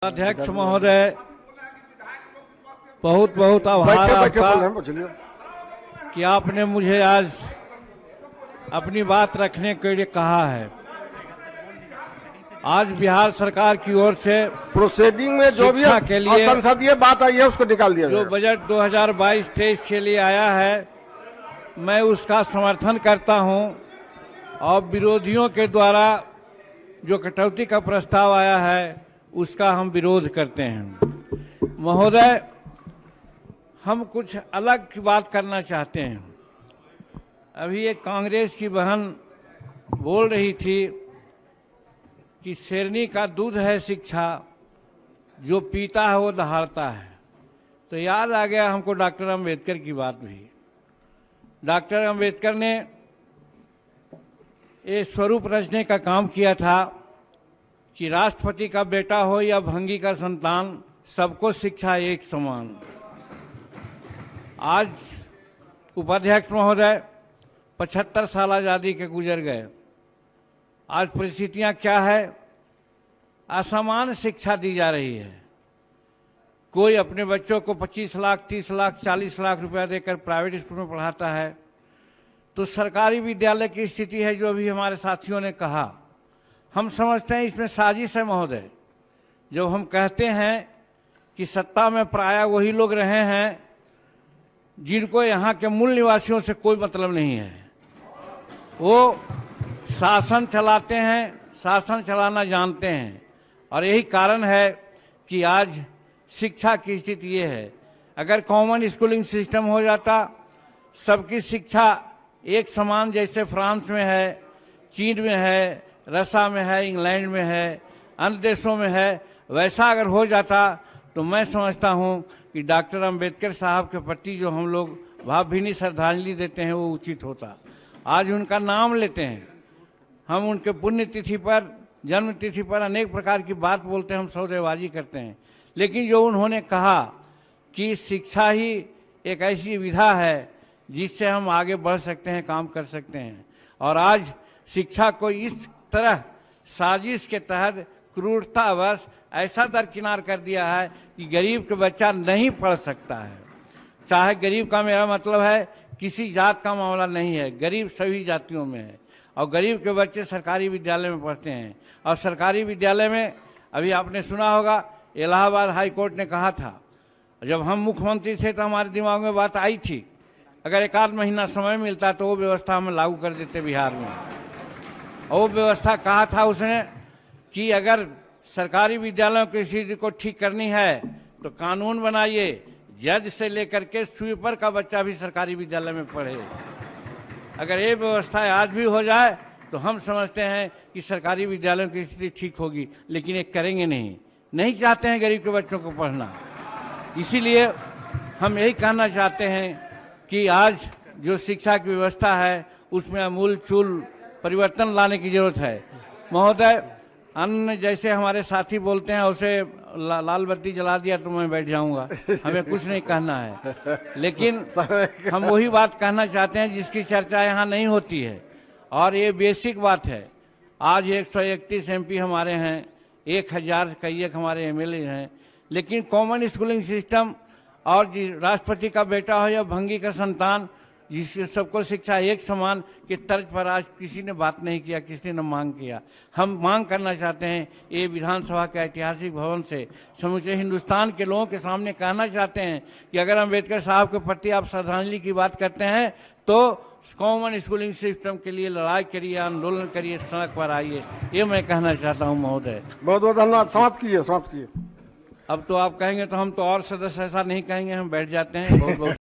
अध्यक्ष महोदय, बहुत बहुत आभार आपका कि आपने मुझे आज अपनी बात रखने के लिए कहा है। आज बिहार सरकार की ओर से प्रोसीडिंग में जो भी के लिए संसदीय बात आई है उसको निकाल दिया जो बजट 2022-23 के लिए आया है, मैं उसका समर्थन करता हूं और विरोधियों के द्वारा जो कटौती का प्रस्ताव आया है उसका हम विरोध करते हैं। महोदय, हम कुछ अलग की बात करना चाहते हैं। अभी एक कांग्रेस की बहन बोल रही थी कि शेरनी का दूध है शिक्षा, जो पीता है वो दहाड़ता है। तो याद आ गया हमको डॉक्टर अंबेडकर की बात भी। डॉक्टर अंबेडकर ने ये स्वरूप रचने का काम किया था कि राष्ट्रपति का बेटा हो या भंगी का संतान, सबको शिक्षा एक समान। आज उपाध्यक्ष महोदय 75 साल आजादी के गुजर गए। आज परिस्थितियां क्या है? असमान शिक्षा दी जा रही है। कोई अपने बच्चों को 25 लाख, 30 लाख, 40 लाख रुपया देकर प्राइवेट स्कूल में पढ़ाता है। तो सरकारी विद्यालय की स्थिति है जो अभी हमारे साथियों ने कहा। हम समझते हैं इसमें साजिश है महोदय। जब हम कहते हैं कि सत्ता में प्रायः वही लोग रहे हैं जिनको यहाँ के मूल निवासियों से कोई मतलब नहीं है, वो शासन चलाते हैं, शासन चलाना जानते हैं। और यही कारण है कि आज शिक्षा की स्थिति ये है। अगर कॉमन स्कूलिंग सिस्टम हो जाता, सबकी शिक्षा एक समान, जैसे फ्रांस में है, चीन में है, रसा में है, इंग्लैंड में है, अन्य देशों में है, वैसा अगर हो जाता तो मैं समझता हूं कि डॉक्टर अंबेडकर साहब के प्रति जो हम लोग भावभीनी श्रद्धांजलि देते हैं वो उचित होता। आज उनका नाम लेते हैं, हम उनके पुण्यतिथि पर, जन्म तिथि पर अनेक प्रकार की बात बोलते हैं, हम सौदेबाजी करते हैं। लेकिन जो उन्होंने कहा कि शिक्षा ही एक ऐसी विधा है जिससे हम आगे बढ़ सकते हैं, काम कर सकते हैं। और आज शिक्षा को इस तरह साजिश के तहत क्रूरतावश ऐसा दरकिनार कर दिया है कि गरीब के बच्चा नहीं पढ़ सकता है। चाहे गरीब का मेरा मतलब है किसी जात का मामला नहीं है, गरीब सभी जातियों में है। और गरीब के बच्चे सरकारी विद्यालय में पढ़ते हैं। और सरकारी विद्यालय में अभी आपने सुना होगा, इलाहाबाद हाई कोर्ट ने कहा था, जब हम मुख्यमंत्री थे तो हमारे दिमाग में बात आई थी, अगर एक आध महीना समय मिलता तो वो व्यवस्था हम लागू कर देते बिहार में। और वो व्यवस्था कहा था उसने कि अगर सरकारी विद्यालयों की स्थिति को ठीक करनी है तो कानून बनाइए, जज से लेकर के स्वीपर का बच्चा भी सरकारी विद्यालय में पढ़े। अगर ये व्यवस्था आज भी हो जाए तो हम समझते हैं कि सरकारी विद्यालयों की स्थिति ठीक होगी। लेकिन ये करेंगे नहीं चाहते हैं गरीब के बच्चों को पढ़ना। इसीलिए हम यही कहना चाहते हैं कि आज जो शिक्षा की व्यवस्था है उसमें आमूल चूल परिवर्तन लाने की जरूरत है। महोदय, अन्य जैसे हमारे साथी बोलते हैं उसे लाल बत्ती जला दिया तो मैं बैठ जाऊंगा, हमें कुछ नहीं कहना है। लेकिन हम वही बात कहना चाहते हैं जिसकी चर्चा यहाँ नहीं होती है, और ये बेसिक बात है। आज 131 MP हमारे हैं, 1000 कई हमारे MLA हैं, लेकिन कॉमन स्कूलिंग सिस्टम और राष्ट्रपति का बेटा हो या भंगी का संतान, जिससे सबको शिक्षा एक समान के तर्ज पर आज किसी ने बात नहीं किया, किसी ने मांग किया। हम मांग करना चाहते हैं, ये विधानसभा के ऐतिहासिक भवन से समूचे हिंदुस्तान के लोगों के सामने कहना चाहते हैं कि अगर अंबेडकर साहब के प्रति आप श्रद्धांजलि की बात करते हैं तो कॉमन स्कूलिंग सिस्टम के लिए लड़ाई करिए, आंदोलन करिए, सड़क पर आइए। ये मैं कहना चाहता हूँ महोदय। बहुत बहुत धन्यवाद। समाप्त कीजिए। अब तो आप कहेंगे तो हम तो और सदस्य ऐसा नहीं कहेंगे, हम बैठ जाते हैं। बहुत बहुत